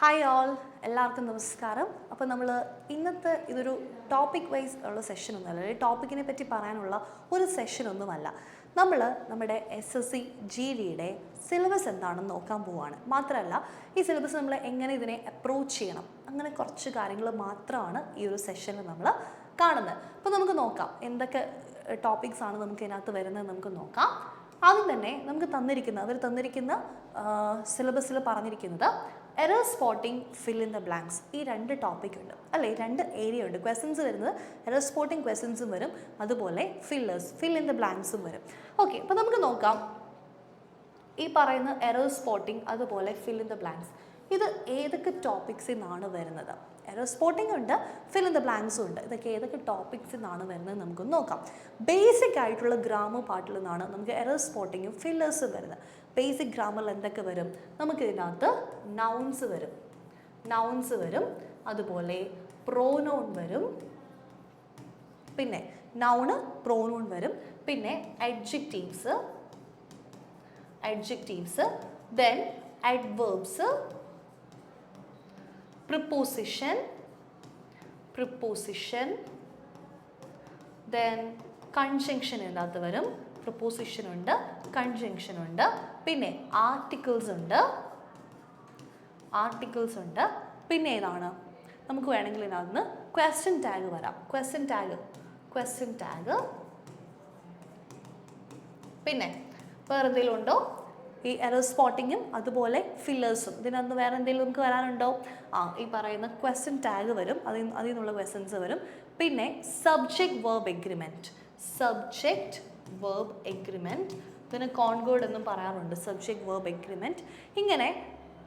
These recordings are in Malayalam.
ഹായ് ഓൾ, എല്ലാവർക്കും നമസ്കാരം. അപ്പോൾ നമ്മൾ ഇന്നത്തെ ഇതൊരു ടോപ്പിക് വൈസ് ഉള്ള സെഷനൊന്നുമല്ല, അല്ലെങ്കിൽ ടോപ്പിക്കിനെ പറ്റി പറയാനുള്ള ഒരു സെഷനൊന്നുമല്ല. നമ്മൾ നമ്മുടെ SSC GDയുടെ സിലബസ് എന്താണെന്ന് നോക്കാൻ പോവുകയാണ്. മാത്രമല്ല ഈ സിലബസ് നമ്മൾ എങ്ങനെ ഇതിനെ അപ്രോച്ച് ചെയ്യണം, അങ്ങനെ കുറച്ച് കാര്യങ്ങൾ മാത്രമാണ് ഈ ഒരു സെഷനിൽ നമ്മൾ കാണുന്നത്. അപ്പോൾ നമുക്ക് നോക്കാം എന്തൊക്കെ ടോപ്പിക്സ് ആണ് നമുക്ക് ഇതിനകത്ത് വരുന്നത് നമുക്ക് നോക്കാം. ആദ്യം തന്നെ നമുക്ക് അവർ തന്നിരിക്കുന്ന സിലബസിൽ പറഞ്ഞിരിക്കുന്നത് error spotting, fill in the blanks, ഈ രണ്ട് ടോപ്പിക് ഉണ്ട് അല്ലേ, രണ്ട് ഏരിയ ഉണ്ട്. ക്വസ്റ്റൻസ് വരുന്നത് എറർ സ്പോട്ടിംഗ് ക്വസ്റ്റൻസും വരും, അതുപോലെ ഫിൽ ഇൻ ദ ബ്ലാങ്ക്സും വരും. ഓക്കെ, അപ്പോൾ നമുക്ക് നോക്കാം ഈ പറയുന്ന എറർ സ്പോട്ടിംഗ് അതുപോലെ ഫിൽ ഇൻ ദ ബ്ലാങ്ക്സ് ഇത് ഏതൊക്കെ ടോപ്പിക്സിൽ നിന്നാണ് വരുന്നത്. എറർ സ്പോട്ടിംഗ് ഉണ്ട്, ഫിൽ ഇൻ ദ ബ്ലാങ്ക്സും ഉണ്ട്. ഇതൊക്കെ ഏതൊക്കെ ടോപ്പിക്സിൽ നിന്നാണ് വരുന്നത് നമുക്കൊന്ന് നോക്കാം. ബേസിക് ആയിട്ടുള്ള ഗ്രാമർ പാർട്ടിൽ നിന്നാണ് നമുക്ക് എറർ സ്പോട്ടിങ്ങും ഫില്ലേഴ്സും വരുന്നത്. ബേസിക് ഗ്രാമറിൽ എന്തൊക്കെ വരും? നമുക്കിതിനകത്ത് നൗൺസ് വരും, അതുപോലെ പ്രോനൗൺ വരും, പിന്നെ നൗണ് പ്രോനൗൺ വരും, പിന്നെ adjectives, then adverbs, preposition, then conjunction ഇതിനകത്ത് വരും. പ്രിപ്പോസിഷൻ ഉണ്ട്, കൺജങ്ഷൻ ഉണ്ട്, പിന്നെ ആർട്ടിക്കിൾസ് ഉണ്ട്, പിന്നെ ഏതാണ് നമുക്ക് വേണമെങ്കിൽ ഇതിനകത്ത് ക്വസ്റ്റ്യൻ ടാഗ് വരാം. ക്വസ്റ്റ്യൻ ടാഗ്, പിന്നെ വേറെ എന്തെങ്കിലും ഉണ്ടോ? ഈ എറർ സ്പോട്ടിങ്ങും അതുപോലെ ഫില്ലേഴ്സും ഇതിനകത്ത് വേറെ എന്തെങ്കിലും നമുക്ക് വരാനുണ്ടോ? ഈ പറയുന്ന ക്വസ്റ്റ്യൻ ടാഗ് വരും, അതിൽ നിന്നുള്ള ക്വസ്റ്റ്യൻസ് വരും. പിന്നെ സബ്ജക്റ്റ് വേർബ് എഗ്രിമെൻറ്റ്, ഇതിന് കോൺകോഡ് എന്നും പറയാറുണ്ട്. സബ്ജക്റ്റ് വേർബ് എഗ്രിമെൻറ്റ്, ഇങ്ങനെ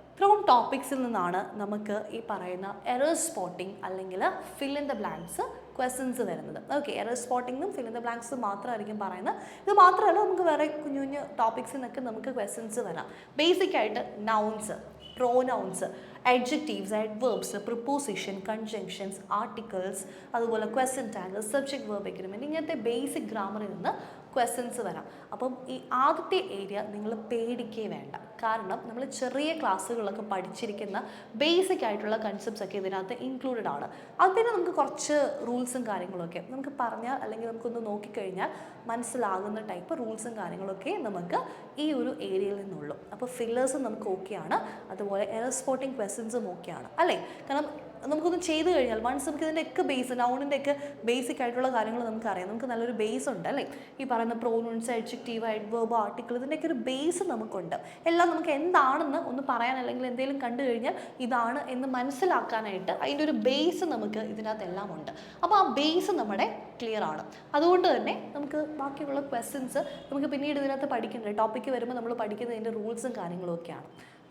ഇത്രയും ടോപ്പിക്സിൽ നിന്നാണ് നമുക്ക് ഈ പറയുന്ന എറർ സ്പോട്ടിംഗ് അല്ലെങ്കിൽ fill in the blanks questions വരുന്നത്. ഓക്കെ, എറർ സ്പോട്ടിങ്ങും ഫിൽ ഇൻ ദ ബ്ലാങ്ക്സും മാത്രമായിരിക്കും പറയുന്നത്. ഇത് മാത്രമല്ല, നമുക്ക് വേറെ കുഞ്ഞു ടോപ്പിക്സിൽ നിന്നൊക്കെ നമുക്ക് ക്വസ്റ്റൻസ് വരാം. ബേസിക് ആയിട്ട് nouns, pronouns, adjectives, adverbs, preposition, conjunctions, articles, അതുപോലെ question tag, subject verb agreement, ഇങ്ങനത്തെ ബേസിക് ഗ്രാമറിൽ നിന്ന് ക്വസ്റ്റൻസ് വരാം. അപ്പം ഈ ആദ്യത്തെ ഏരിയ നിങ്ങൾ പേടിക്കേ വേണ്ട. കാരണം നമ്മൾ ചെറിയ ക്ലാസ്സുകളിലൊക്കെ പഠിച്ചിരിക്കുന്ന ബേസിക് ആയിട്ടുള്ള കൺസെപ്റ്റ്സ് ഒക്കെ ഇതിനകത്ത് ഇൻക്ലൂഡഡ് ആണ്. അതിന് നമുക്ക് കുറച്ച് റൂൾസും കാര്യങ്ങളൊക്കെ നമുക്ക് പറഞ്ഞാൽ അല്ലെങ്കിൽ നമുക്കൊന്ന് നോക്കിക്കഴിഞ്ഞാൽ മനസ്സിലാകുന്ന ടൈപ്പ് റൂൾസും കാര്യങ്ങളൊക്കെ നമുക്ക് ഈ ഒരു ഏരിയയിൽ നിന്നുള്ളൂ. അപ്പോൾ ഫില്ലേഴ്സും നമുക്ക് ഓക്കെയാണ്, അതുപോലെ എറർ സ്പോട്ടിംഗ് ക്വസ്റ്റൻസും ഓക്കെയാണ് അല്ലേ. കാരണം നമുക്കൊന്ന് ചെയ്ത് കഴിഞ്ഞാൽ വൺസ് നമുക്ക് ഇതിൻ്റെയൊക്കെ ബേസ്, നൗണിൻ്റെ ഒക്കെ ബേസിക് ആയിട്ടുള്ള കാര്യങ്ങൾ നമുക്കറിയാം. നമുക്ക് നല്ലൊരു ബേസ് ഉണ്ട് അല്ലേ. ഈ പറയുന്ന പ്രോനൗൺസ്, അഡ്ജക്റ്റീവ്, അഡ്വേർബ്, ആർട്ടിക്കിൾ, ഇതിൻ്റെയൊക്കെ ഒരു ബേസ് നമുക്കുണ്ട്. എല്ലാം നമുക്ക് എന്താണെന്ന് ഒന്ന് പറയാൻ അല്ലെങ്കിൽ എന്തെങ്കിലും കണ്ടു കഴിഞ്ഞാൽ ഇതാണ് എന്ന് മനസ്സിലാക്കാനായിട്ട് അതിൻ്റെ ഒരു ബേസ് നമുക്ക് ഇതിനകത്തെല്ലാം ഉണ്ട്. അപ്പോൾ ആ ബേസ് നമ്മുടെ ക്ലിയർ ആണ്. അതുകൊണ്ട് തന്നെ നമുക്ക് ബാക്കിയുള്ള ക്വസ്റ്റ്യൻസ് നമുക്ക് പിന്നീട് ഇതിനകത്ത് പഠിക്കേണ്ടത് ടോപ്പിക്ക് വരുമ്പോൾ നമ്മൾ പഠിക്കുന്നതിൻ്റെ റൂൾസും കാര്യങ്ങളും ഒക്കെയാണ്.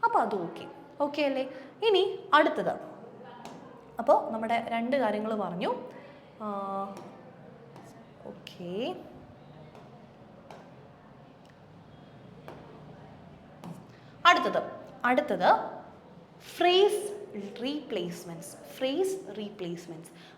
അപ്പോൾ അത് ഓക്കെ അല്ലേ. ഇനി അടുത്തത്, അപ്പോൾ നമ്മുടെ രണ്ട് കാര്യങ്ങൾ പറഞ്ഞു. ഓക്കെ, അടുത്തത് ഫ്രേസ് റീപ്ലേസ്മെൻറ്റ്സ്.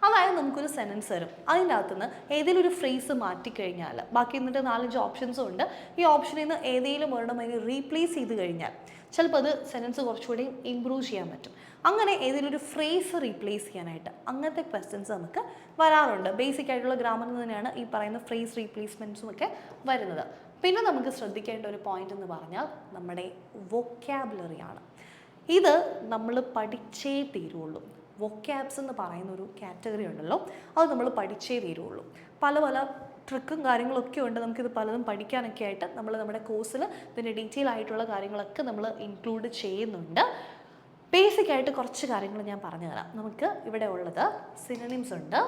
അതായത് നമുക്കൊരു സെൻറ്റൻസ് തരും, അതിൻ്റെ അകത്തുനിന്ന് ഏതെങ്കിലും ഒരു ഫ്രേസ് മാറ്റിക്കഴിഞ്ഞാൽ ബാക്കി എന്നിട്ട് 4-5 ഓപ്ഷൻസും ഉണ്ട്. ഈ ഓപ്ഷനിൽ നിന്ന് ഏതെങ്കിലും ഒരെണ്ണം അതിന് റീപ്ലേസ് ചെയ്ത് കഴിഞ്ഞാൽ ചിലപ്പോൾ അത് സെൻറ്റൻസ് കുറച്ചുകൂടി ഇമ്പ്രൂവ് ചെയ്യാൻ പറ്റും. അങ്ങനെ ഏതെങ്കിലും ഒരു ഫ്രേസ് റീപ്ലേസ് ചെയ്യാനായിട്ട് അങ്ങനത്തെ ക്വസ്റ്റ്യൻസ് നമുക്ക് വരാറുണ്ട്. ബേസിക് ആയിട്ടുള്ള ഗ്രാമറിൽ തന്നെയാണ് ഈ പറയുന്ന ഫ്രേസ് റീപ്ലേസ്മെൻറ്റ്സും ഒക്കെ വരുന്നത്. പിന്നെ നമുക്ക് ശ്രദ്ധിക്കേണ്ട ഒരു പോയിന്റ് എന്ന് പറഞ്ഞാൽ നമ്മുടെ വൊക്കാബുലറിയാണ്. ഇത് നമ്മൾ പഠിച്ചേ തീരുള്ളൂ. വൊക്കാബ്സ് എന്ന് പറയുന്ന ഒരു കാറ്റഗറി ഉണ്ടല്ലോ, അത് നമ്മൾ പഠിച്ചേ തീരുള്ളൂ. പല ട്രിക്കും കാര്യങ്ങളൊക്കെ ഉണ്ട്. നമുക്കിത് പലതും പഠിക്കാനൊക്കെ ആയിട്ട് നമ്മുടെ കോഴ്സിൽ ഇതിൻ്റെ ഡീറ്റെയിൽ ആയിട്ടുള്ള കാര്യങ്ങളൊക്കെ നമ്മൾ ഇൻക്ലൂഡ് ചെയ്യുന്നുണ്ട്. ബേസിക് ആയിട്ട് കുറച്ച് കാര്യങ്ങൾ ഞാൻ പറഞ്ഞു തരാം. നമുക്ക് ഇവിടെ ഉള്ളത് സിനോണിംസ് ഉണ്ട്,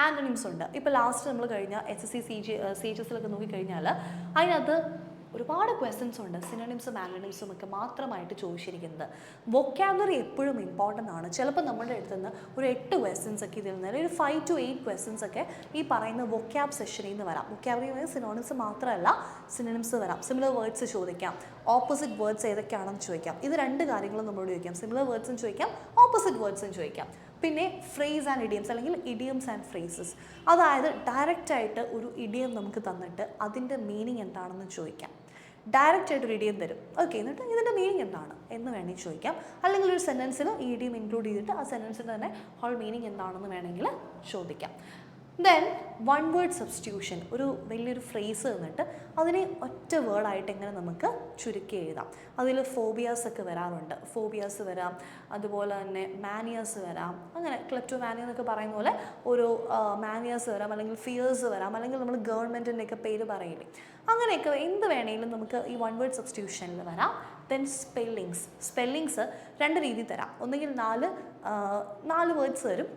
ആൻ്റണിംസ് ഉണ്ട്. ഇപ്പോൾ ലാസ്റ്റ് നമ്മൾ കഴിഞ്ഞ SSC CHSലൊക്കെ നോക്കിക്കഴിഞ്ഞാൽ അതിനകത്ത് ഒരുപാട് ക്വസ്റ്റ്യൻസ് ഉണ്ട് സിനോണിംസും ആൻ്റണിംസും ഒക്കെ മാത്രമായിട്ട് ചോദിച്ചിരിക്കുന്നത്. വൊക്കാബുലറി എപ്പോഴും ഇമ്പോർട്ടൻ്റ് ആണ്. ചിലപ്പോൾ നമ്മുടെ അടുത്ത് നിന്ന് ഒരു 8 ക്വസ്റ്റ്യൻസ് ഒക്കെ ഇതിൽ നിന്ന് ഒരു 5 to 8 ക്വസ്റ്റ്യൻസ് ഒക്കെ ഈ പറയുന്ന വൊക്കാബ് സെഷനിൽ നിന്ന് വരാം. വൊക്കാബുലറി സിനോണിംസ് മാത്രമല്ല, സിനോണിംസ് വരാം. സിമിലർ വേർഡ്സ് ചോദിക്കാം, ഓപ്പോസിറ്റ് വേർഡ്സ് ഏതൊക്കെയാണെന്ന് ചോദിക്കാം. ഇത് രണ്ട് കാര്യങ്ങളും നമ്മളോട് ചോദിക്കാം. സിമിലർ വേർഡ്സും ചോദിക്കാം, ഓപ്പോസിറ്റ് വേർഡ്സും ചോദിക്കാം. പിന്നെ ഫ്രേസ് ആൻഡ് ഇഡിയംസ് അല്ലെങ്കിൽ ഇഡിയംസ് ആൻഡ് ഫ്രേസസ്, അതായത് ഡയറക്റ്റായിട്ട് ഒരു ഇഡിയം നമുക്ക് തന്നിട്ട് അതിൻ്റെ മീനിങ് എന്താണെന്ന് ചോദിക്കാം. ഡയറക്റ്റ് ആയിട്ട് ഒരു ഇഡിയം തരും. ഓക്കെ, എന്നിട്ട് ഇതിൻ്റെ മീനിങ് എന്താണ് എന്ന് വേണമെങ്കിൽ ചോദിക്കാം. അല്ലെങ്കിൽ ഒരു സെൻറ്റൻസിൽ ഈ ഇഡിയം ഇൻക്ലൂഡ് ചെയ്തിട്ട് ആ സെൻറ്റൻസിന് തന്നെ ഹോൾ മീനിങ് എന്താണെന്ന് വേണമെങ്കിൽ ചോദിക്കാം. ദെൻ വൺ വേർഡ് സബ്സ്റ്റിറ്റ്യൂഷൻ, ഒരു വലിയൊരു ഫ്രേസ് തന്നിട്ട് അതിനെ ഒറ്റ വേർഡായിട്ട് എങ്ങനെ നമുക്ക് ചുരുക്കി എഴുതാം. അതിൽ ഫോബിയാസ് ഒക്കെ വരാറുണ്ട്, ഫോബിയാസ് വരാം, അതുപോലെ തന്നെ മാനിയാസ് വരാം. അങ്ങനെ ക്ലെപ്റ്റോമാനിയ എന്നൊക്കെ പറയുന്ന പോലെ ഒരു മാനിയാസ് വരാം, അല്ലെങ്കിൽ ഫിയേഴ്സ് വരാം, അല്ലെങ്കിൽ നമ്മൾ ഗവൺമെൻറ്റിൻ്റെയൊക്കെ പേര് പറയില്ലേ, അങ്ങനെയൊക്കെ എന്ത് വേണമെങ്കിലും നമുക്ക് ഈ വൺ വേർഡ് സബ്സ്റ്റിറ്റ്യൂഷനിൽ വരാം. ദെൻ സ്പെല്ലിങ്സ് രണ്ട് രീതിയിൽ തരാം. ഒന്നുകിൽ നാല് വേർഡ്സ് തരും,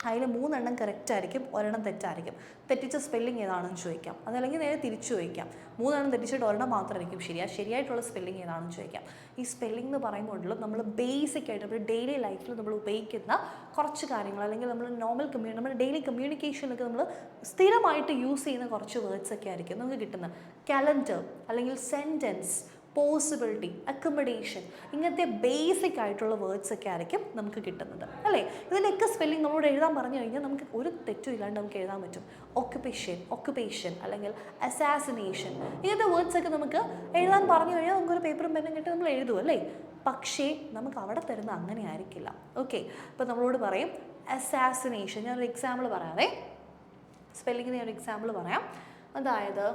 അതിൽ 3 എണ്ണം കറക്റ്റ് ആയിരിക്കും, ഒരെണ്ണം തെറ്റായിരിക്കും. തെറ്റിച്ച സ്പെല്ലിംഗ് ഏതാണെന്ന് ചോദിക്കാം. അതല്ലെങ്കിൽ നേരെ തിരിച്ചു ചോദിക്കാം, 3 എണ്ണം തെറ്റിച്ചിട്ട് ഒരെണ്ണം മാത്രമായിരിക്കും ശരിയായിട്ടുള്ള സ്പെല്ലിംഗ് ഏതാണെന്ന് ചോദിക്കാം. ഈ സ്പെല്ലിംഗ് എന്ന് പറയുമ്പോഴുള്ള നമ്മൾ ബേസിക് ആയിട്ട് നമ്മൾ ഡെയിലി ലൈഫിൽ നമ്മൾ ഉപയോഗിക്കുന്ന കുറച്ച് കാര്യങ്ങൾ, അല്ലെങ്കിൽ നമ്മൾ നമ്മുടെ ഡെയിലി കമ്മ്യൂണിക്കേഷനിലൊക്കെ നമ്മൾ സ്ഥിരമായിട്ട് യൂസ് ചെയ്യുന്ന കുറച്ച് വേർഡ്സ് ഒക്കെ ആയിരിക്കും നമുക്ക് കിട്ടുന്നത്. കലണ്ടർ, അല്ലെങ്കിൽ സെൻറ്റൻസ്, പോസിബിലിറ്റി, അക്കോമഡേഷൻ, ഇങ്ങനത്തെ ബേസിക് ആയിട്ടുള്ള വേർഡ്സ് ഒക്കെ ആയിരിക്കും നമുക്ക് കിട്ടുന്നത്, അല്ലേ? ഇതിൻ്റെയൊക്കെ സ്പെല്ലിംഗ് നമ്മളോട് എഴുതാൻ പറഞ്ഞു കഴിഞ്ഞാൽ നമുക്ക് ഒരു തെറ്റും ഇല്ലാണ്ട് നമുക്ക് എഴുതാൻ പറ്റും. ഒക്കുപേഷൻ അല്ലെങ്കിൽ അസാസിനേഷൻ, ഇങ്ങനത്തെ വേർഡ്സ് ഒക്കെ നമുക്ക് എഴുതാൻ പറഞ്ഞു കഴിഞ്ഞാൽ നമുക്കൊരു പേപ്പറും പെന്നും കിട്ടി നമ്മൾ എഴുതും, അല്ലേ? പക്ഷേ നമുക്ക് അവിടെ തരുന്ന അങ്ങനെ ആയിരിക്കില്ല. ഓക്കെ, ഇപ്പോൾ നമ്മളോട് പറയും അസാസിനേഷൻ. ഞാനൊരു എക്സാമ്പിൾ പറയാവേ, സ്പെല്ലിങ്ങിന് ഞാനൊരു എക്സാമ്പിൾ പറയാം. അതായത്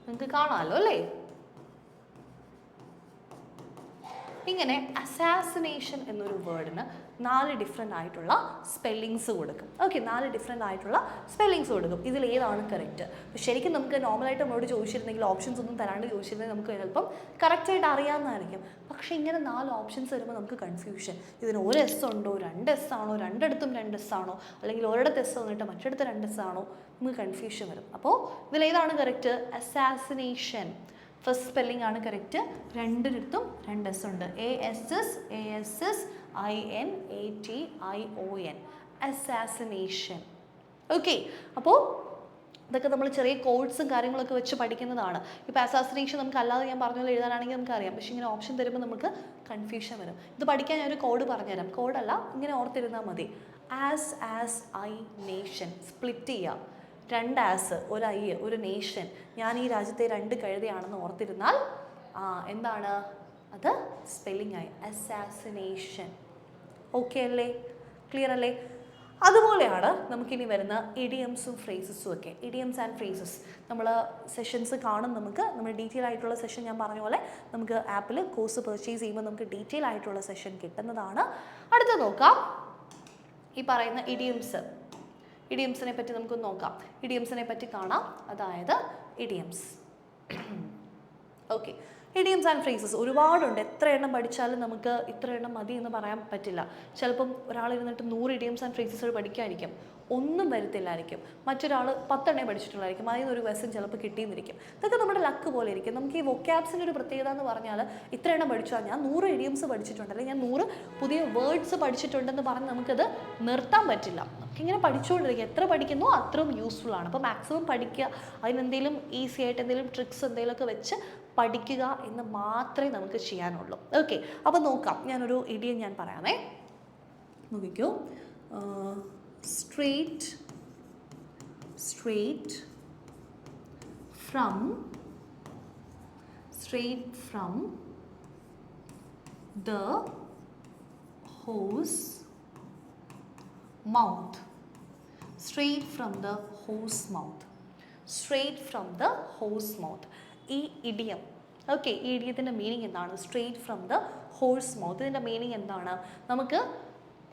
നിങ്ങൾക്ക് കാണാമല്ലോ, അല്ലേ? ഇങ്ങനെ അസാസിനേഷൻ എന്നൊരു വേർഡിന് 4 ഡിഫറെൻ്റ് ആയിട്ടുള്ള സ്പെല്ലിങ്സ് കൊടുക്കും. ഓക്കെ, 4 ഡിഫറെൻ്റ് ആയിട്ടുള്ള സ്പെല്ലിങ്സ് കൊടുക്കും. ഇതിൽ ഏതാണ് കറക്റ്റ്? ശരിക്കും നമുക്ക് നോർമലായിട്ട് നമ്മളോട് ചോദിച്ചിരുന്നെങ്കിൽ, ഓപ്ഷൻസ് ഒന്നും തരാണ്ട് ചോദിച്ചിരുന്നെങ്കിൽ നമുക്ക് ചിലപ്പം കറക്റ്റായിട്ട് അറിയാവുന്നതായിരിക്കും. പക്ഷേ ഇങ്ങനെ 4 ഓപ്ഷൻസ് വരുമ്പോൾ നമുക്ക് കൺഫ്യൂഷൻ. ഇതിന് ഒരു എസ് ഉണ്ടോ, 2 എസ് ആണോ, രണ്ടിടത്തും 2 എസ് ആണോ, അല്ലെങ്കിൽ ഒരിടത്ത് എസ് വന്നിട്ട് മറ്റിടത്ത് 2 എസ് ആണോ, നമുക്ക് കൺഫ്യൂഷൻ വരും. അപ്പോൾ ഇതിലേതാണ് കറക്റ്റ്? അസാസിനേഷൻ. ഫസ്റ്റ് സ്പെല്ലിംഗ് ആണ് കറക്റ്റ്. രണ്ടിടത്തും 2 എസ് ഉണ്ട്. ASSASSINATION, assassination. ഓക്കെ, അപ്പോൾ ഇതൊക്കെ നമ്മൾ ചെറിയ കോഡ്സും കാര്യങ്ങളൊക്കെ വെച്ച് പഠിക്കുന്നതാണ്. ഇപ്പോൾ അസാസിനേഷൻ നമുക്ക് അല്ലാതെ ഞാൻ പറഞ്ഞ പോലെ എഴുതാനാണെങ്കിൽ നമുക്കറിയാം, പക്ഷേ ഇങ്ങനെ ഓപ്ഷൻ തരുമ്പോൾ നമുക്ക് കൺഫ്യൂഷൻ വരും. ഇത് പഠിക്കാൻ ഞാനൊരു കോഡ് പറഞ്ഞുതരാം. കോഡല്ല, ഇങ്ങനെ ഓർത്തിരുന്നാൽ മതി. ആസ് ഐ നേഷൻ, സ്പ്ലിറ്റ് ചെയ്യുക. 2 ആസ്, ഒരു ഐ, ഒരു നേഷൻ. ഞാൻ ഈ രാജ്യത്തെ 2 കഴുതയാണെന്ന് ഓർത്തിരുന്നാൽ എന്താണ് അത്? സ്പെല്ലിംഗ് ആയി അസാസിനേഷൻ. ഓക്കെ അല്ലേ? ക്ലിയർ അല്ലേ? അതുപോലെയാണ് നമുക്കിനി വരുന്ന ഇഡിയംസും ഫ്രേസസും ഒക്കെ. ഇഡിയംസ് ആൻഡ് ഫ്രേസസ് നമ്മൾ സെഷൻസ് കാണും. നമ്മൾ ഡീറ്റെയിൽ ആയിട്ടുള്ള സെഷൻ ഞാൻ പറഞ്ഞ പോലെ നമുക്ക് ആപ്പിൽ കോഴ്സ് പർച്ചേസ് ചെയ്യുമ്പോൾ നമുക്ക് ഡീറ്റെയിൽ ആയിട്ടുള്ള സെഷൻ കിട്ടുന്നതാണ്. അടുത്ത നോക്കാം, ഈ പറയുന്ന ഇഡിയംസിനെ പറ്റി നമുക്കൊന്ന് നോക്കാം. ഇഡിയംസിനെ പറ്റി കാണാം. അതായത് idioms. Okay, idioms and phrases ഒരുപാടുണ്ട്. എത്ര എണ്ണം പഠിച്ചാലും നമുക്ക് ഇത്ര എണ്ണം മതി എന്ന് പറയാൻ പറ്റില്ല. ചിലപ്പം ഒരാളിരുന്നിട്ട് 100 ഇഡിയംസ് ആൻഡ് ഫ്രേസസ് പഠിക്കാതിരിക്കും, ഒന്നും വരത്തില്ലായിരിക്കും. മറ്റൊരാൾ 10 എണ്ണേ പഠിച്ചിട്ടുള്ളായിരിക്കും, അതിൽ നിന്ന് ഒരു ക്വസ്റ്റ്യൻ ചിലപ്പോൾ കിട്ടിയെന്നിരിക്കും. ഇതൊക്കെ നമ്മുടെ ലക്ക് പോലെ ഇരിക്കും. നമുക്ക് ഈ വൊക്കാബ്സിൻ്റെ ഒരു പ്രത്യേകത എന്ന് പറഞ്ഞാൽ, ഇത്ര എണ്ണം പഠിച്ചാൽ ഞാൻ 100 ഇഡിയംസ് പഠിച്ചിട്ടുണ്ട്, അല്ലെങ്കിൽ ഞാൻ 100 പുതിയ വേർഡ്സ് പഠിച്ചിട്ടുണ്ടെന്ന് പറഞ്ഞ് നമുക്കത് നിർത്താൻ പറ്റില്ല. നമുക്കിങ്ങനെ പഠിച്ചുകൊണ്ടിരിക്കുക. എത്ര പഠിക്കുന്നോ അത്രയും യൂസ്ഫുൾ ആണ്. അപ്പോൾ മാക്സിമം പഠിക്കുക. അതിനെന്തെങ്കിലും ഈസി ആയിട്ട് എന്തെങ്കിലും ട്രിക്സ് എന്തെങ്കിലുമൊക്കെ വെച്ച് പഠിക്കുക എന്ന് മാത്രമേ നമുക്ക് ചെയ്യാനുള്ളൂ. ഓക്കെ, അപ്പോൾ നോക്കാം. ഞാനൊരു ഇഡിയം ഞാൻ പറയാമേ, നോക്കിക്കോ. straight from the horse mouth. Straight from the horse mouth. ഈ ഇഡിയം, ഓക്കെ, ഈ ഇഡിയത്തിൻ്റെ മീനിങ് എന്താണ്? Straight from the horse mouth. ഇതിൻ്റെ മീനിങ് എന്താണ്? നമുക്ക്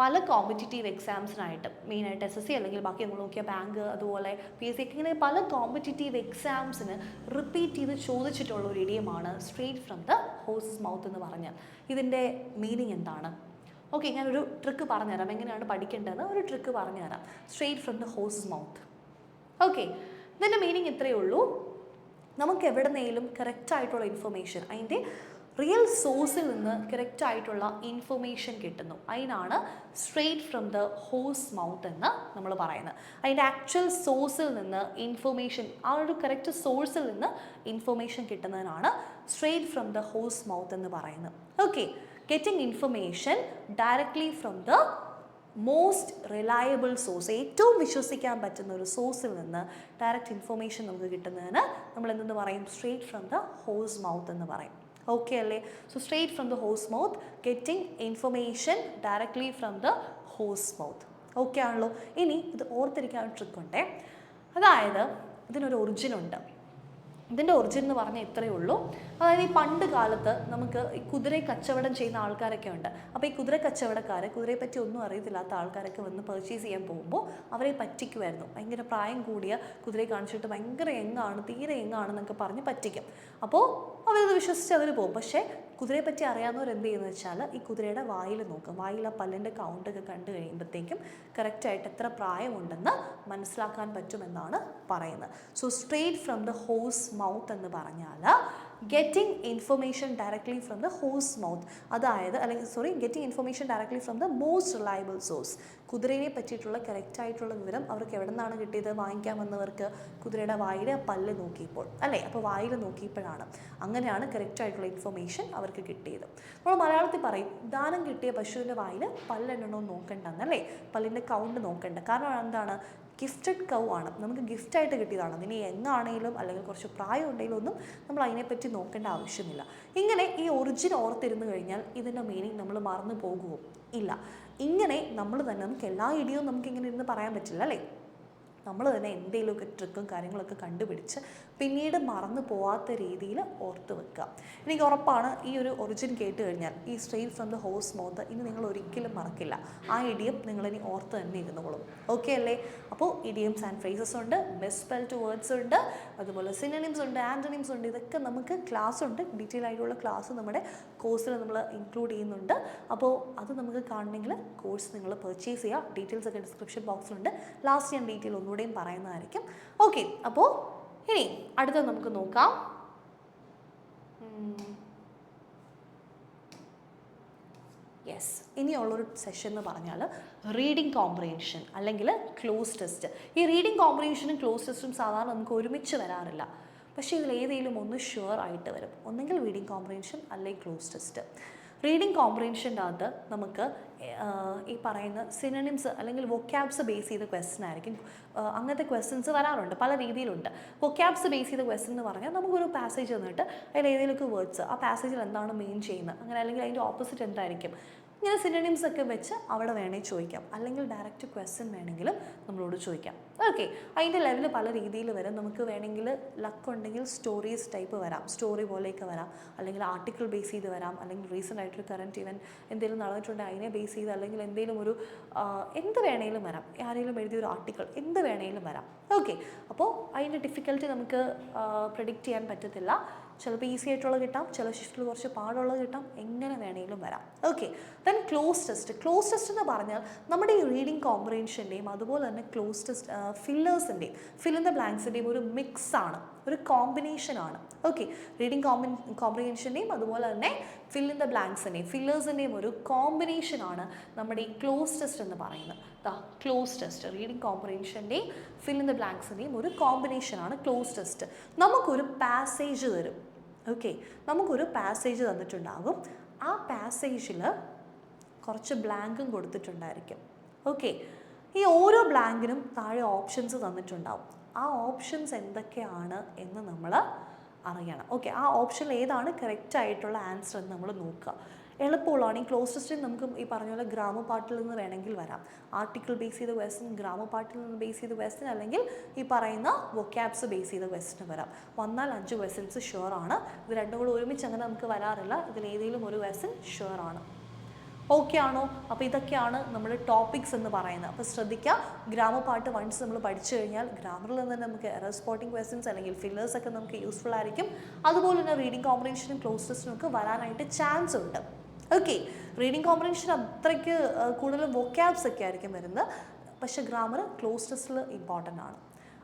പല കോമ്പറ്റേറ്റീവ് എക്സാംസിനായിട്ട്, മെയിനായിട്ട് SSC അല്ലെങ്കിൽ ബാക്കി നമ്മൾ നോക്കിയ ബാങ്ക്, അതുപോലെ PSC ഒക്കെ, ഇങ്ങനെ പല കോമ്പറ്റേറ്റീവ് എക്സാംസിന് റിപ്പീറ്റ് ചെയ്ത് ചോദിച്ചിട്ടുള്ള ഒരു ഇഡിയമാണ് straight from the horse mouth എന്ന് പറഞ്ഞാൽ. ഇതിൻ്റെ മീനിങ് എന്താണ്? ഓക്കെ, ഞാനൊരു ട്രിക്ക് പറഞ്ഞുതരാം, എങ്ങനെയാണ് പഠിക്കേണ്ടതെന്ന് ഒരു ട്രിക്ക് പറഞ്ഞുതരാം. Straight from the horse mouth. Okay, ഇതിൻ്റെ മീനിങ് ഇത്രയേ ഉള്ളൂ. നമുക്ക് എവിടെന്നെങ്കിലും കറക്റ്റായിട്ടുള്ള ഇൻഫർമേഷൻ, അതിൻ്റെ റിയൽ സോഴ്സിൽ നിന്ന് കറക്റ്റ് ആയിട്ടുള്ള ഇൻഫർമേഷൻ കിട്ടുന്നു. അതിനാണ് straight from the horse mouth എന്ന് നമ്മൾ പറയുന്നത്. അതിൻ്റെ ആക്ച്വൽ സോഴ്സിൽ നിന്ന് ഇൻഫർമേഷൻ, ആ ഒരു കറക്റ്റ് സോഴ്സിൽ നിന്ന് ഇൻഫർമേഷൻ കിട്ടുന്നതിനാണ് straight from the horse mouth എന്ന് പറയുന്നത്. Okay, getting information directly from the most reliable source, ഏറ്റവും വിശ്വസിക്കാൻ പറ്റുന്ന ഒരു സോഴ്സിൽ നിന്ന് ഡയറക്റ്റ് ഇൻഫർമേഷൻ നമുക്ക് കിട്ടുന്നതിന് നമ്മൾ എന്തെന്ന് പറയും? Straight from the horse mouth എന്ന് പറയും. ഓക്കെ അല്ലേ? So straight from the horse mouth, getting information directly from the horse mouth. Okay ആണല്ലോ? ഇനി ഇത് ഓർത്തിരിക്കാൻ ഒരു ട്രിക്ക് ഉണ്ടേ. അതായത് ഇതിനൊരു ഒറിജിൻ ഉണ്ട്. ഇതിൻ്റെ ഒറിജിൻ എന്ന് പറഞ്ഞാൽ ഇത്രയേ ഉള്ളൂ. അതായത് ഈ പണ്ട് കാലത്ത് നമുക്ക് ഈ കുതിര കച്ചവടം ചെയ്യുന്ന ആൾക്കാരൊക്കെ ഉണ്ട്. അപ്പോൾ ഈ കുതിര കച്ചവടക്കാർ, കുതിരയെ പറ്റി ഒന്നും അറിയത്തില്ലാത്ത ആൾക്കാരൊക്കെ വന്ന് പർച്ചേസ് ചെയ്യാൻ പോകുമ്പോൾ അവരെ പറ്റിക്കുമായിരുന്നു. ഭയങ്കര പ്രായം കൂടിയ കുതിരയെ കാണിച്ചിട്ട് ഭയങ്കര യങ്ങാണ്, തീരെ യങ്ങാണെന്നൊക്കെ പറഞ്ഞ് പറ്റിക്കും. അപ്പോൾ അവരത് വിശ്വസിച്ച് അവർ പോകും. പക്ഷേ കുതിരയെ പറ്റി അറിയാവുന്നവർ എന്ത് ചെയ്യുന്നത് വെച്ചാൽ ഈ കുതിരയുടെ വായിൽ നോക്കും. വായിൽ ആ പല്ലിൻ്റെ കൗണ്ടൊക്കെ കണ്ടു കഴിയുമ്പോഴത്തേക്കും കറക്റ്റായിട്ട് എത്ര പ്രായമുണ്ടെന്ന് മനസ്സിലാക്കാൻ പറ്റുമെന്നാണ് പറയുന്നത്. So straight from the horse mouth എന്ന് പറഞ്ഞാൽ getting information directly from the horse mouth, അതായത് getting information directly from the most reliable source. കുതിരയെ പറ്റിയിട്ടുള്ള കറക്റ്റായിട്ടുള്ള വിവരം അവർക്ക് എവിടെ നിന്നാണ് കിട്ടിയത്? വാങ്ങിക്കാൻ വന്നവർക്ക് കുതിരയുടെ വായിലെ പല്ല് നോക്കിയപ്പോൾ അല്ലേ? അപ്പോൾ വായിൽ നോക്കിയപ്പോഴാണ്. അങ്ങനെയാണ് കറക്റ്റായിട്ടുള്ള ഇൻഫർമേഷൻ അവർക്ക് കിട്ടിയത്. നമ്മൾ മലയാളത്തിൽ പറയും ദാനം കിട്ടിയ പശുവിൻ്റെ വായിൽ പല്ലെണ്ണോ നോക്കണ്ടെന്നല്ലേ? പല്ലിൻ്റെ കൗണ്ട് നോക്കണ്ട. കാരണം എന്താണ്? ഗിഫ്റ്റഡ് കൗ ആണ്, നമുക്ക് ഗിഫ്റ്റായിട്ട് കിട്ടിയതാണ്. അതിന് എങ്ങാണെങ്കിലും അല്ലെങ്കിൽ കുറച്ച് പ്രായം ഉണ്ടെങ്കിലും ഒന്നും നമ്മൾ അതിനെപ്പറ്റി നോക്കേണ്ട ആവശ്യമില്ല. ഇങ്ങനെ ഈ ഒറിജിൻ ഓർത്തിരുന്നു കഴിഞ്ഞാൽ ഇതിൻ്റെ മീനിങ് നമ്മൾ മറന്നു പോകുമോ? ഇല്ല. ഇങ്ങനെ നമ്മൾ തന്നെ, നമുക്ക് എല്ലാ ഇടിയും നമുക്ക് ഇങ്ങനെ ഇരുന്ന് പറയാൻ പറ്റില്ല അല്ലേ? നമ്മൾ തന്നെ എന്തെങ്കിലുമൊക്കെ ട്രിക്കും കാര്യങ്ങളൊക്കെ കണ്ടുപിടിച്ച് പിന്നീട് മറന്നു പോവാത്ത രീതിയിൽ ഓർത്ത് വെക്കുക. എനിക്ക് ഉറപ്പാണ് ഈ ഒരു ഒറിജിൻ കേട്ട് കഴിഞ്ഞാൽ ഈ straight from the horse mouth ഇനി നിങ്ങൾ ഒരിക്കലും മറക്കില്ല. ആ ഇഡിയം നിങ്ങളിനി ഓർത്ത് തന്നെ ഇരുന്നോളും. ഓക്കെ അല്ലേ? അപ്പോൾ ഇഡിയംസ് ആൻഡ് ഫ്രേസസ് ഉണ്ട്, മിസ്സ്പെൽഡ് വേർഡ്സ് ഉണ്ട്, അതുപോലെ സിനോണിംസ് ഉണ്ട്, ആൻറ്റണിംസ് ഉണ്ട്. ഇതൊക്കെ നമുക്ക് ക്ലാസ് ഉണ്ട്, ഡീറ്റെയിൽ ആയിട്ടുള്ള ക്ലാസ് നമ്മുടെ കോഴ്സിൽ നമ്മൾ ഇൻക്ലൂഡ് ചെയ്യുന്നുണ്ട്. അപ്പോൾ അത് നമുക്ക് കാണണമെങ്കിൽ കോഴ്സ് നിങ്ങൾ പർച്ചേസ് ചെയ്യുക. ഡീറ്റെയിൽസ് ഒക്കെ ഡിസ്ക്രിപ്ഷൻ ബോക്സിലുണ്ട്. ലാസ്റ്റ് ഞാൻ ഡീറ്റെയിൽ ഒന്നുകൂടെയും പറയുന്നതായിരിക്കും. ഓക്കെ, അപ്പോൾ ഇനി അടുത്തത് നമുക്ക് നോക്കാം. യെസ്, ഇനിയുള്ളൊരു സെഷൻ എന്ന് പറഞ്ഞാൽ റീഡിംഗ് കോംപ്രിഹെൻഷൻ അല്ലെങ്കിൽ ക്ലോസ് ടെസ്റ്റ്. ഈ റീഡിംഗ് കോംപ്രിഹെൻഷനും ക്ലോസ് ടെസ്റ്റും സാധാരണ നമുക്ക് ഒരുമിച്ച് വരാറില്ല. പക്ഷേ ഇതിലേതെങ്കിലും ഒന്ന് ഷുവർ ആയിട്ട് വരും. ഒന്നെങ്കിൽ റീഡിംഗ് കോംപ്രിഹെൻഷൻ അല്ലെങ്കിൽ ക്ലോസ് ടെസ്റ്റ്. റീഡിംഗ് കോംപ്രിഹെൻഷൻ്റെ അകത്ത് നമുക്ക് ഈ പറയുന്ന സിനോണിംസ് അല്ലെങ്കിൽ വൊക്കാബ്സ് ബേസ് ചെയ്ത ക്വസ്റ്റ്യൻ ആയിരിക്കും. അങ്ങനത്തെ ക്വസ്റ്റ്യൻസ് വരാറുണ്ട്, പല രീതിയിലുണ്ട്. വൊക്കാബ്സ് ബേസ് ചെയ്ത ക്വസ്റ്റ്യൻ എന്ന് പറഞ്ഞാൽ നമുക്കൊരു പാസേജ് തന്നിട്ട് അതിൽ ഏതെങ്കിലുമൊക്കെ വേർഡ്സ്, ആ പാസേജിൽ എന്താണ് മെയിൻ ചെയ്യുന്നത്, അങ്ങനെ അല്ലെങ്കിൽ അതിൻ്റെ ഓപ്പോസിറ്റ് എന്തായിരിക്കും, ഇങ്ങനെ സിനോണിംസ് ഒക്കെ വെച്ച് അവിടെ വേണമെങ്കിൽ ചോദിക്കാം. അല്ലെങ്കിൽ ഡയറക്റ്റ് ക്വസ്റ്റ്യൻ വേണമെങ്കിലും നമ്മളോട് ചോദിക്കാം. ഓക്കെ, അതിൻ്റെ ലെവൽ പല രീതിയിൽ വരും. നമുക്ക് വേണമെങ്കിൽ ലക്ക് ഉണ്ടെങ്കിൽ സ്റ്റോറീസ് ടൈപ്പ് വരാം, സ്റ്റോറി പോലെയൊക്കെ വരാം, അല്ലെങ്കിൽ ആർട്ടിക്കിൾ ബേസ് ചെയ്ത് വരാം, അല്ലെങ്കിൽ റീസെൻ്റ് ആയിട്ടൊരു കറൻറ്റ് ഇവൻറ്റ് എന്തെങ്കിലും നടന്നിട്ടുണ്ടെങ്കിൽ അതിനെ ബേസ് ചെയ്ത്, അല്ലെങ്കിൽ എന്തെങ്കിലും ഒരു എന്ത് വേണമെങ്കിലും വരാം, ആരെങ്കിലും എഴുതിയ ഒരു ആർട്ടിക്കിൾ എന്ത് വേണമെങ്കിലും വരാം. ഓക്കെ, അപ്പോൾ അതിൻ്റെ ഡിഫിക്കൽട്ടി നമുക്ക് പ്രെഡിക്റ്റ് ചെയ്യാൻ പറ്റത്തില്ല. ചിലപ്പോൾ ഈസി ആയിട്ടുള്ളത് കിട്ടാം, ചില ഷിഫ്റ്റിൽ കുറച്ച് പാടുള്ളത് കിട്ടാം, എങ്ങനെ വേണമെങ്കിലും വരാം. Okay, then cloze test. Cloze test എന്ന് പറഞ്ഞാൽ നമ്മുടെ ഈ റീഡിംഗ് കോംപ്രിഹെൻഷൻ്റെയും അതുപോലെ തന്നെ ക്ലോസ് ടെസ്റ്റ് ഫില്ലേഴ്സിൻ്റെയും ഫിൽ ഇൻ ദ ബ്ലാങ്ക്സിൻ്റെയും ഒരു മിക്സാണ്, ഒരു കോമ്പിനേഷനാണ്. ഓക്കെ, റീഡിംഗ് കോംപ്രിഹെൻഷൻ്റെയും അതുപോലെ തന്നെ ഫിൽ ഇൻ ദ ബ്ലാങ്ക്സിൻ്റെയും ഫില്ലേഴ്സിൻ്റെയും ഒരു കോമ്പിനേഷനാണ് നമ്മുടെ ഈ ക്ലോസ് ടെസ്റ്റ് എന്ന് പറയുന്നത്. ക്ലോസ് ടെസ്റ്റ് റീഡിംഗ് കോംപ്രിഹെൻഷൻ്റെയും ഫിൽ ഇൻ ദ ബ്ലാങ്ക്സിൻ്റെയും ഒരു കോമ്പിനേഷനാണ് ക്ലോസ് ടെസ്റ്റ്. നമുക്കൊരു പാസേജ് തരും. ഓക്കെ, നമുക്കൊരു പാസേജ് തന്നിട്ടുണ്ടാകും. ആ പാസേജിൽ കുറച്ച് ബ്ലാങ്കും കൊടുത്തിട്ടുണ്ടായിരിക്കും. ഓക്കെ, ഈ ഓരോ ബ്ലാങ്കിനും താഴെ ഓപ്ഷൻസ് തന്നിട്ടുണ്ടാവും. ആ ഓപ്ഷൻസ് എന്തൊക്കെയാണ് എന്ന് നമ്മൾ അറിയണം. ഓക്കെ, ആ ഓപ്ഷനിൽ ഏതാണ് കറക്റ്റ് ആയിട്ടുള്ള ആൻസർ എന്ന് നമ്മൾ നോക്കുക. എളുപ്പമുള്ളതാണ്. ഈ ക്ലോസ് ടെസ്റ്റിൽ നമുക്ക് ഈ പറഞ്ഞ പോലെ ഗ്രാമപാട്ടിൽ നിന്ന് വേണമെങ്കിൽ വരാം. ആർട്ടിക്കിൾ ബേസ് ചെയ്ത ക്വസ്റ്റ്യൻ, ഗ്രാമപാട്ടിൽ നിന്ന് ബേസ് ചെയ്ത ക്വസ്റ്റ്യൻ, അല്ലെങ്കിൽ ഈ പറയുന്ന വൊക്കാബ്സ് ബേസ് ചെയ്ത ക്വസ്റ്റ്യൻ വരാം. വന്നാൽ 5 ക്വസ്റ്റ്യൻസ് ഷുവർ ആണ്. ഇത് രണ്ടും കൂടെ ഒരുമിച്ച് അങ്ങനെ നമുക്ക് വരാറില്ല. ഇതിലേതെങ്കിലും ഒരു ക്വസ്റ്റ്യൻ ഷുവർ ആണ്. ഓക്കെ ആണോ? അപ്പോൾ ഇതൊക്കെയാണ് നമ്മുടെ ടോപ്പിക്സ് എന്ന് പറയുന്നത്. അപ്പോൾ ശ്രദ്ധിക്കുക, ഗ്രാമപാട്ട് വൺസ് നമ്മൾ പഠിച്ചു കഴിഞ്ഞാൽ ഗ്രാമറിൽ നിന്ന് തന്നെ നമുക്ക് എറർ സ്പോട്ടിംഗ് ക്വസ്റ്റ്യൻസ് അല്ലെങ്കിൽ ഫില്ലേഴ്സ് ഒക്കെ നമുക്ക് യൂസ്ഫുൾ ആയിരിക്കും. അതുപോലെ തന്നെ റീഡിംഗ് കോംപ്രിഹെൻഷനും ക്ലോസ് ടെസ്റ്റിനും ഒക്കെ വരാനായിട്ട് ചാൻസ് ഉണ്ട്. ഓക്കെ, റീഡിംഗ് കോംപ്രിഹെൻഷൻ അത്രയ്ക്ക് കൂടുതൽ വൊക്കാബ്സ് ഒക്കെ ആയിരിക്കും വരുന്നത്. പക്ഷേ ഗ്രാമർ ക്ലോസ് ടെസ്റ്റിൽ ഇമ്പോർട്ടൻ്റ് ആണ്.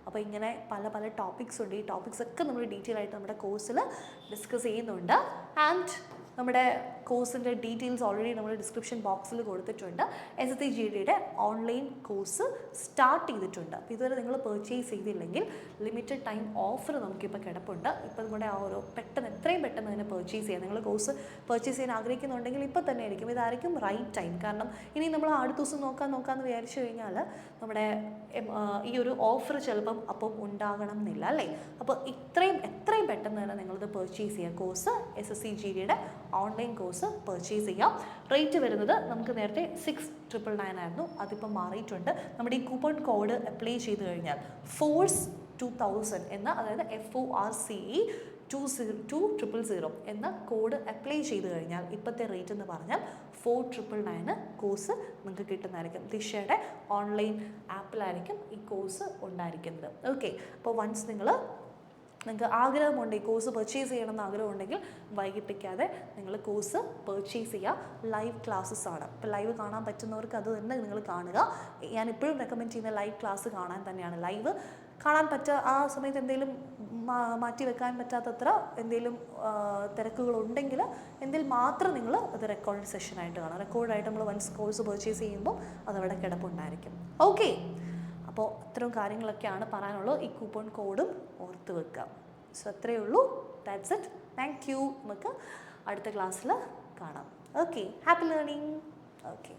അപ്പോൾ ഇങ്ങനെ പല പല ടോപ്പിക്സ് ഉണ്ട്. ഈ ടോപ്പിക്സ് ഒക്കെ നമ്മൾ ഡീറ്റെയിൽ ആയിട്ട് നമ്മുടെ കോഴ്സിൽ ഡിസ്കസ് ചെയ്യുന്നുണ്ട്. ആൻഡ് നമ്മുടെ കോഴ്സിൻ്റെ ഡീറ്റെയിൽസ് ഓൾറെഡി നമ്മൾ ഡിസ്ക്രിപ്ഷൻ ബോക്സിൽ കൊടുത്തിട്ടുണ്ട്. SSCGD ഓൺലൈൻ കോഴ്സ് സ്റ്റാർട്ട് ചെയ്തിട്ടുണ്ട്. അപ്പോൾ ഇതുവരെ നിങ്ങൾ പർച്ചേസ് ചെയ്തില്ലെങ്കിൽ ലിമിറ്റഡ് ടൈം ഓഫർ നമുക്കിപ്പോൾ കിടപ്പുണ്ട്. ഇപ്പോൾ നമ്മുടെ ആ ഒരു എത്രയും പെട്ടെന്ന് തന്നെ പർച്ചേസ് ചെയ്യാം. നിങ്ങൾ കോഴ്സ് പർച്ചേസ് ചെയ്യാൻ ആഗ്രഹിക്കുന്നുണ്ടെങ്കിൽ ഇപ്പോൾ തന്നെ ആയിരിക്കും, ഇതായിരിക്കും റൈറ്റ് ടൈം. കാരണം ഇനി നമ്മൾ അടുത്ത ദിവസം നോക്കാമെന്ന് വിചാരിച്ചു കഴിഞ്ഞാൽ നമ്മുടെ ഈ ഒരു ഓഫർ ചിലപ്പം അപ്പം ഉണ്ടാകണം എന്നില്ല അല്ലേ. അപ്പോൾ എത്രയും പെട്ടെന്ന് തന്നെ നിങ്ങളിത് പർച്ചേസ് ചെയ്യുക. Course SSCGD online course purchase ചെയ്യാം. റേറ്റ് വരുന്നത് നമുക്ക് നേരത്തെ 6,999 ആയിരുന്നു, അതിപ്പോൾ മാറിയിട്ടുണ്ട്. നമ്മുടെ ഈ കൂപ്പൺ കോഡ് അപ്ലൈ ചെയ്ത് കഴിഞ്ഞാൽ ഫോഴ്സ് 2000 എന്ന, അതായത് FORCE 20000 എന്ന കോഡ് അപ്ലൈ ചെയ്ത് കഴിഞ്ഞാൽ ഇപ്പോഴത്തെ റേറ്റ് എന്ന് പറഞ്ഞാൽ 4,999 കോഴ്സ് നിങ്ങൾക്ക് കിട്ടുന്നതായിരിക്കും. ദിശയുടെ ഓൺലൈൻ ആപ്പിലായിരിക്കും ഈ കോഴ്സ് ഉണ്ടായിരിക്കുന്നത്. ഓക്കെ, അപ്പോൾ വൺസ് നിങ്ങൾക്ക് ആഗ്രഹമുണ്ട് ഈ കോഴ്സ് പർച്ചേസ് ചെയ്യണമെന്ന് ആഗ്രഹമുണ്ടെങ്കിൽ വൈകിപ്പിക്കാതെ നിങ്ങൾ കോഴ്സ് പർച്ചേസ് ചെയ്യുക. ലൈവ് ക്ലാസ്സസ് ആണ്. ഇപ്പോൾ ലൈവ് കാണാൻ പറ്റുന്നവർക്ക് അത് തന്നെ നിങ്ങൾ കാണുക. ഞാൻ ഇപ്പോഴും റെക്കമെൻഡ് ചെയ്യുന്ന ലൈവ് ക്ലാസ് കാണാൻ തന്നെയാണ്. ലൈവ് കാണാൻ ആ സമയത്ത് എന്തെങ്കിലും മാറ്റി വെക്കാൻ പറ്റാത്തത്ര എന്തെങ്കിലും തിരക്കുകളുണ്ടെങ്കിൽ മാത്രം നിങ്ങൾ അത് റെക്കോർഡ് സെഷനായിട്ട് കാണാം. റെക്കോർഡായിട്ട് നമ്മൾ വൺസ് കോഴ്സ് പർച്ചേസ് ചെയ്യുമ്പോൾ അതവിടെ കിടപ്പുണ്ടായിരിക്കും. ഓക്കെ, അപ്പോൾ അത്തരം കാര്യങ്ങളൊക്കെയാണ് പറയാനുള്ളത്. ഈ കൂപ്പൺ കോഡും ഓർത്ത് വെക്കുക. സോ അത്രയേ ഉള്ളൂ. That's it. Thank you. നമുക്ക് അടുത്ത ക്ലാസ്സിൽ കാണാം. Okay, happy learning. ഓക്കെ.